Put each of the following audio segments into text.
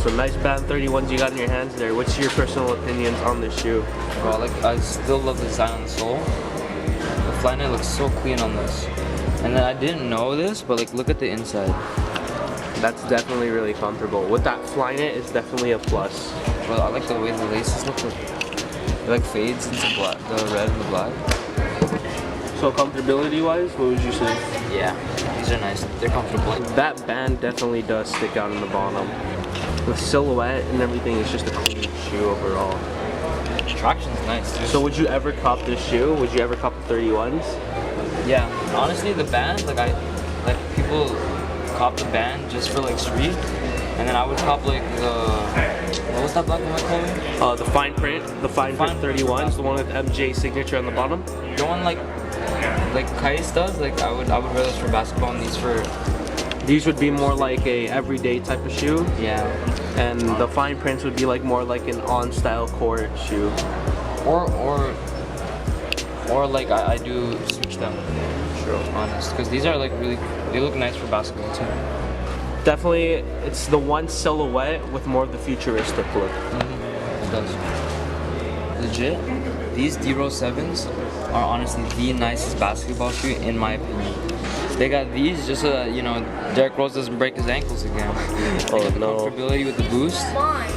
So nice band 31s you got in your hands there. What's your personal opinions on this shoe? Bro, I still love the design on the sole. The Flyknit looks so clean on this. And then I didn't know this, but like look at the inside. That's definitely really comfortable. With that Flyknit, it's definitely a plus. Bro, I like the way the laces look. It like fades into black, the red and the black. So comfortability-wise, what would you say? Yeah, these are nice. They're comfortable. That band definitely does stick out in the bottom. The silhouette and everything is just a clean shoe overall. Traction's nice, dude. So would you ever cop this shoe? Would you ever cop the 31s? Yeah, honestly, the band, like people cop the band just for like street, and then I would cop like what was that black and white color? The fine print 31s, the one with MJ signature on the bottom. The one like Kais does, like I would wear those for basketball and these for. These would be more like a everyday type of shoe. Yeah. And the fine prints would be like more like an on-style court shoe. Or like I do switch them. Sure. Honest, because these are like they look nice for basketball too. Definitely, it's the one silhouette with more of the futuristic look. It does. Legit, these D-Rose 7s are honestly the nicest basketball shoe in my opinion. They got these just so that, you know, Derrick Rose doesn't break his ankles again. Oh the no. Comfortability with the boost.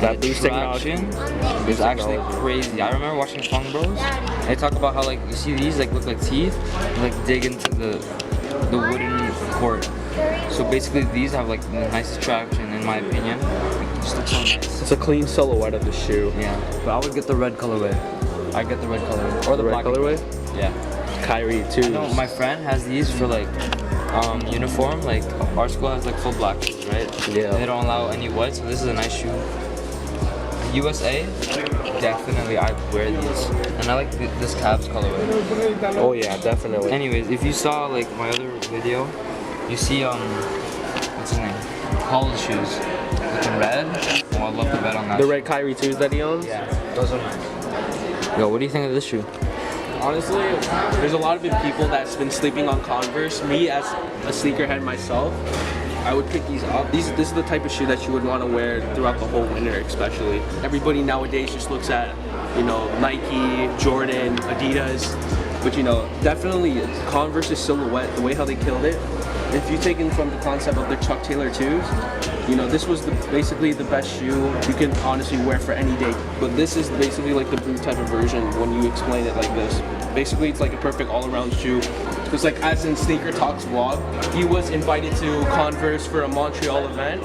That boost traction is actually crazy. I remember watching Fung Bros. They talk about how like you see these like look like teeth and like dig into the wooden court. So basically these have like the nicest traction in my opinion. It just looks so nice. It's a clean silhouette of the shoe. Yeah. But I would get the red colorway. I get the red colorway. Or the black colorway? Yeah. Kyrie too. No, my friend has these for like uniform. Like our school has like full black shoes, right? Yeah. They don't allow any white, so this is a nice shoe. USA, definitely I'd wear these. And I like this Cavs colorway. Oh yeah, definitely. Anyways, if you saw like my other video, you see what's his name? College shoes. Like in red. Oh, I love the red on that. The red Kyrie 2s that he owns? Yeah, those are nice. Yo, what do you think of this shoe? Honestly, there's a lot of people that's been sleeping on Converse. Me, as a sneakerhead myself, I would pick these up. This is the type of shoe that you would want to wear throughout the whole winter, especially. Everybody nowadays just looks at, you know, Nike, Jordan, Adidas, but you know, definitely Converse's silhouette, the way how they killed it. If you take in from the concept of the Chuck Taylor 2s, you know, this was basically the best shoe you can honestly wear for any day. But this is basically like the boot type of version when you explain it like this. Basically, it's like a perfect all-around shoe. Because like as in Sneaker Talks vlog, he was invited to Converse for a Montreal event,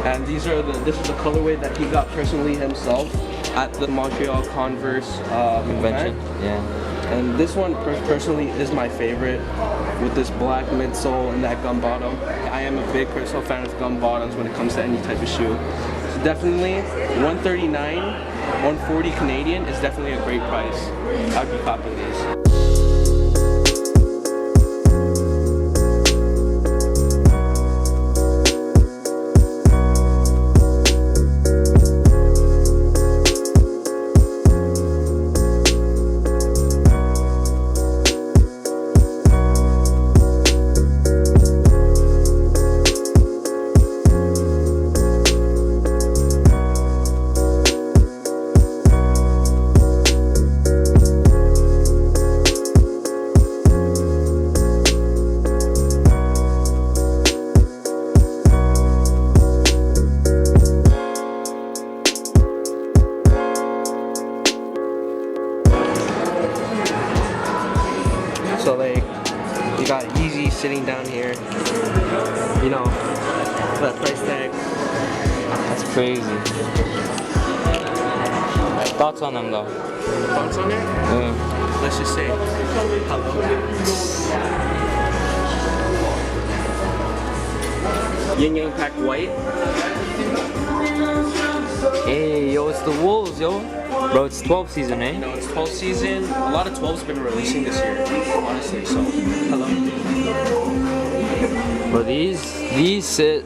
and this is the colorway that he got personally himself at the Montreal Converse Convention. event. Yeah. And this one personally is my favorite, with this black midsole and that gum bottom. I am a big personal fan of gum bottoms when it comes to any type of shoe. So definitely 139, 140 Canadian is definitely a great price. I'd be copping these. So like, you got YEEZYS sitting down here, you know, that price tag. That's crazy. Thoughts on them though? Thoughts on it? Yeah. Let's just say, hello. Yin Yang Pack White. Hey, yo, it's the Wolves, yo. Bro, it's 12 season, eh? You know, it's 12 season. A lot of 12's been releasing this year, honestly, so, hello. Bro, these sit.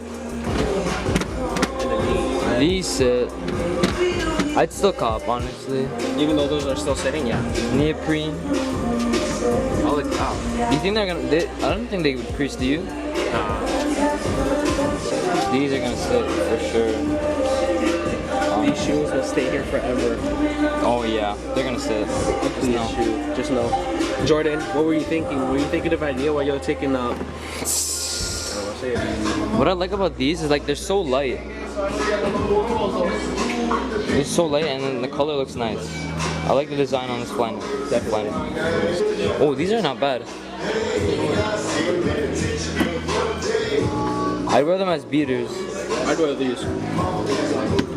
These sit. I'd still cop, honestly. Even though those are still sitting, yeah. Neoprene. Holy cow. You think they're gonna? I don't think they would crease, do you? Nah. These are gonna sit for sure. shoes will stay here forever. Oh yeah, they're gonna sit. Ugliest shoe. Just know. Jordan, what were you thinking? Were you thinking of an idea while you were taking What I like about these is like they're so light. It's so light and then the color looks nice. I like the design on this flannel. Definitely. Oh, these are not bad. I'd wear them as beaters. I'd wear these.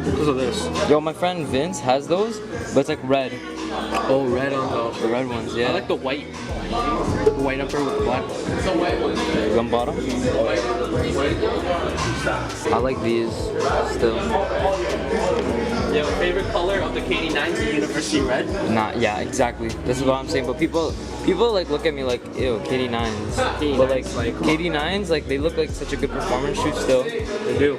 Because of this. Yo, my friend Vince has those, but it's like red. Oh, red on The red ones, yeah. I like the white. The white upper with black. It's the white one. Gun bottom? I like these still. Yeah, favorite color of the KD9s is University Red. Not, yeah, exactly. This is what I'm saying. But people like look at me like, ew, KD9s. But like KD9s, like they look like such a good performance shoe still. They do.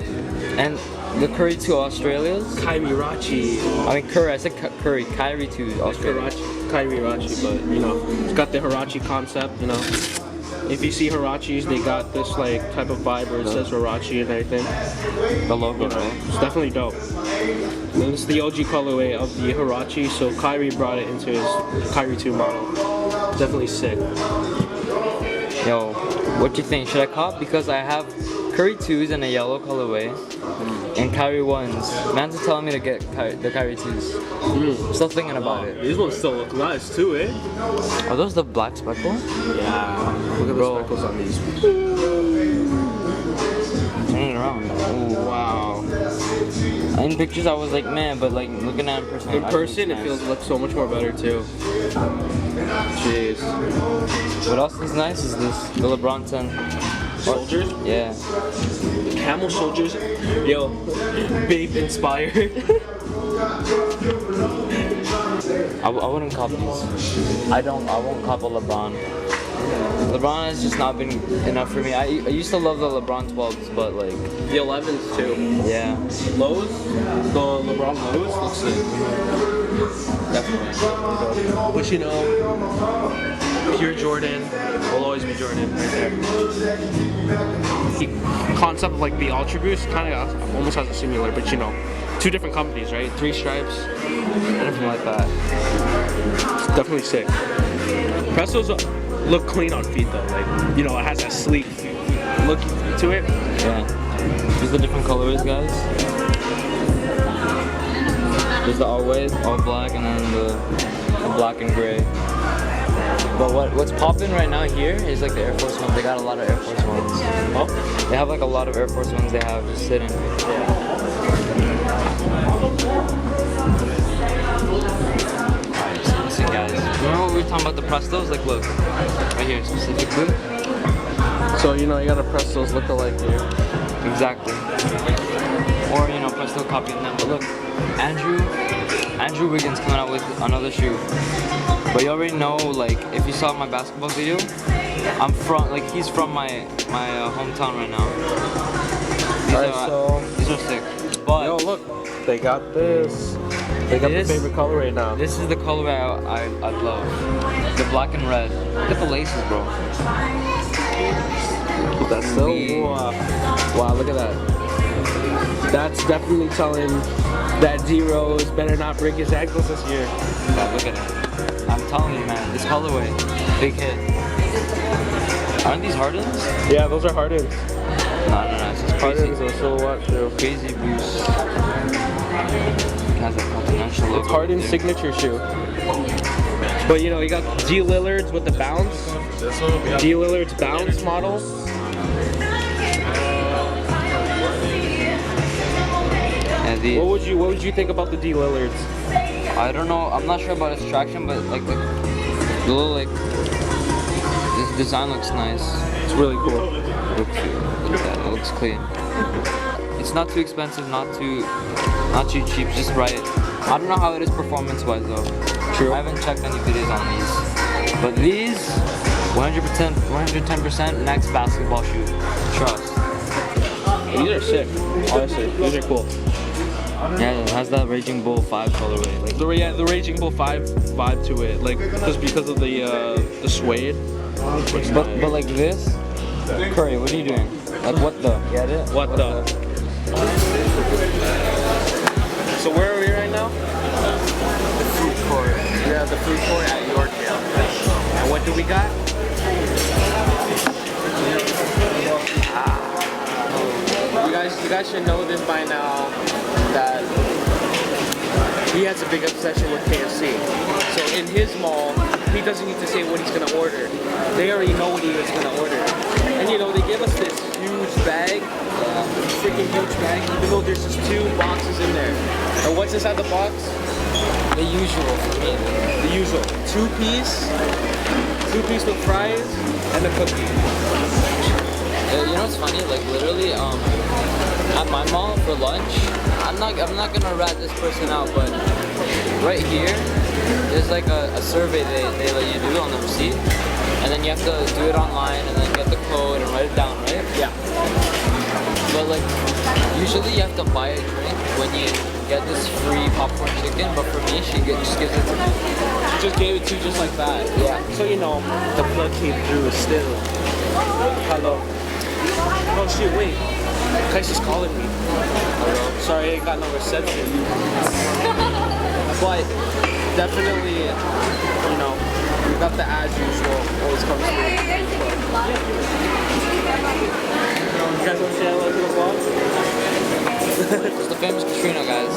And the Curry 2 Australias. Kyrie Rachi. I mean Curry. I said Curry. Kyrie 2 Australia. Kyrie Rachi, but you know, it's got the Hirachi concept. You know, if you see Hirachis, they got this like type of vibe where it says Hirachi and everything. The logo, You know, it's definitely dope. And it's the OG colorway of the Hirachi, so Kyrie brought it into his Kyrie 2 model. Definitely sick. Yo, what do you think? Should I cop? Because I have Curry 2s in a yellow colorway and Kyrie 1s. Man's are telling me to get the Kyrie 2s. Still thinking about it. These ones still look nice too, eh? Are those the black speckle? Yeah. Look at the speckles on these. Turning it around. Oh wow. In pictures I was like, man, but like looking at it in person, In person, it looks so much more better too. Jeez. What else is nice is this, the LeBron 10. Soldiers? Yeah. Camel soldiers. Yo, babe inspired. I wouldn't cop these. I won't cop a LeBron. LeBron has just not been enough for me. I used to love the LeBron 12s, but like The 11s too. yeah. Lows? The LeBron lows looks sick. Definitely. But you know, pure Jordan will always be Jordan right there. The concept of like the Ultra Boost kind of almost has a similar, but you know, two different companies, right? 3 stripes, everything like that. It's definitely sick. Prestos look clean on feet though, like, you know, it has that sleek look to it. Yeah. These are the different colors, guys. There's the all white, all black, and then the black and gray. But what's popping right now here is like the Air Force Ones. They got a lot of Air Force Ones. Oh? They have like a lot of Air Force Ones they have just sitting. Listen, guys. Remember what we were talking about the Prestos? Like, look, right here specifically. So, you know, you gotta press those look-alike here. Exactly. Or, you know, Presto copying them. But look, Andrew Wiggins coming out with another shoe. But you already know, like, if you saw my basketball video, he's from my hometown right now. These are sick. But Yo, look, they got this. They got the favorite color right now. This is the color I love. The black and red. Look at the laces, bro. That's so wow, look at that. That's definitely telling that D-Rose better not break his ankles this year. Yeah, look at it. I'm telling you, man, this colorway, big hit. Aren't these Hardens? Yeah, those are Hardens. No, it's just crazy. Hardens are so what, too? Crazy boost. It has a continental logo. It's Harden's signature shoe. But you know, you got G Lillard's with the bounce. G Lillard's bounce model. And What would you think about the D Lillard's? I don't know. I'm not sure about its traction, but like the little like this design looks nice. It's really cool. Look at that. It looks clean. It's not too expensive, not too cheap, just right. I don't know how it is performance-wise though. True. I haven't checked any videos on these, but these 110% next basketball shoe. Trust. These are sick. Honestly, these are cool. Yeah, it has that Raging Bull 5 colorway. Like, The Raging Bull 5 vibe to it, like just because of the suede. but like this, Curry, what are you doing? Like what the? Get it? What the? So where are we Yorkdale? The food court. Yeah, the food court at Yorkdale. And what do we got? You guys should know this by now that he has a big obsession with KFC. So in his mall, he doesn't need to say what he's gonna order. They already know what he is gonna order. And you know, they give us this huge bag, freaking huge bag, even though there's just 2 boxes in there. And what's inside the box? The usual for me. The usual. 2-piece with fries and a cookie. You know what's funny? Like literally, at my mall for lunch, I'm not gonna rat this person out, but right here, there's like a survey they let you do on the receipt, and then you have to do it online and then get the code and write it down, right? Yeah. But like, usually you have to buy a drink when you get this free popcorn chicken, but for me, she just gives it to me. She just gave it to you just like that. Yeah. So you know, the plug came through still. Hello. Oh shit, wait. Kais is calling me. Hello. Sorry, I ain't got no reception. But definitely, you know, we got the as usual. Always comes through. You guys want to say hello to the vlog? It's the famous Katrina, guys.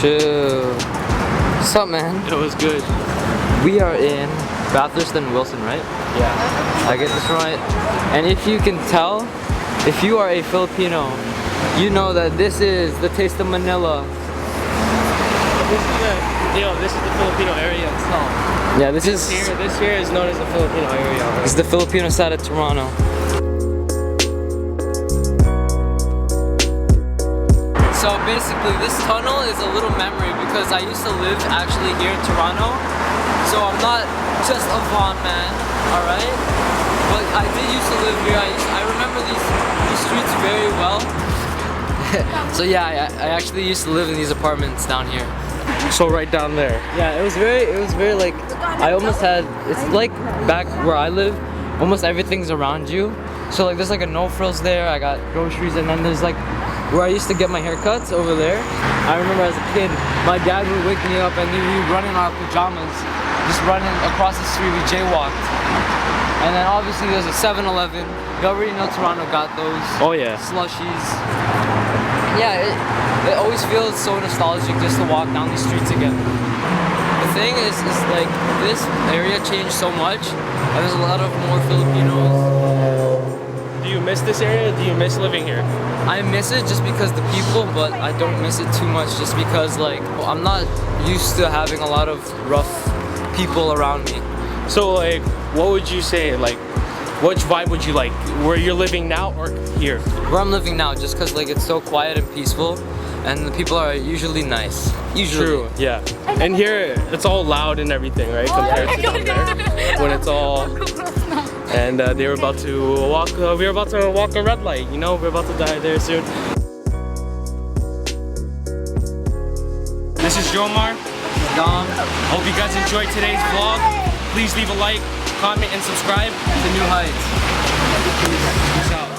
Chill. What's up, man? It was good. We are in Bathurst and Wilson, right? Yeah. I get this right. And if you can tell, if you are a Filipino, you know that this is the taste of Manila. This is the Filipino area itself. Yeah, this is here is known as the Filipino area. Right? It's the Filipino side of Toronto. So basically, this tunnel is a little memory because I used to live actually here in Toronto. So I'm not just a Vaughan man, alright? But I did used to live here. I remember these streets very well. So yeah, I actually used to live in these apartments down here. So right down there. Yeah, it was very like, I almost had, it's like back where I live, almost everything's around you. So like there's like a no frills there, I got groceries, and then there's like where I used to get my haircuts over there. I remember as a kid, my dad would wake me up and we would run in our pajamas, just running across the street, we jaywalked. And then obviously there's a 7-Eleven. You already know Toronto got those. Oh yeah. Slushies. Yeah, it always feels so nostalgic just to walk down these streets again. The thing is like this area changed so much, and there's a lot of more Filipinos. Do you miss this area? Do you miss living here? I miss it just because the people, but I don't miss it too much just because like I'm not used to having a lot of rough people around me. So like, what would you say, like, which vibe would you like? Where you're living now or here? Where I'm living now, just because like it's so quiet and peaceful, and the people are usually nice. Usually. True, yeah. And here, it's all loud and everything, right? Compared to down there, when it's all. And they were about to walk. We were about to walk a red light. You know, we're about to die there soon. This is Jomar. Dom. Hope you guys enjoyed today's vlog. Please leave a like, comment, and subscribe. To new heights. Peace out.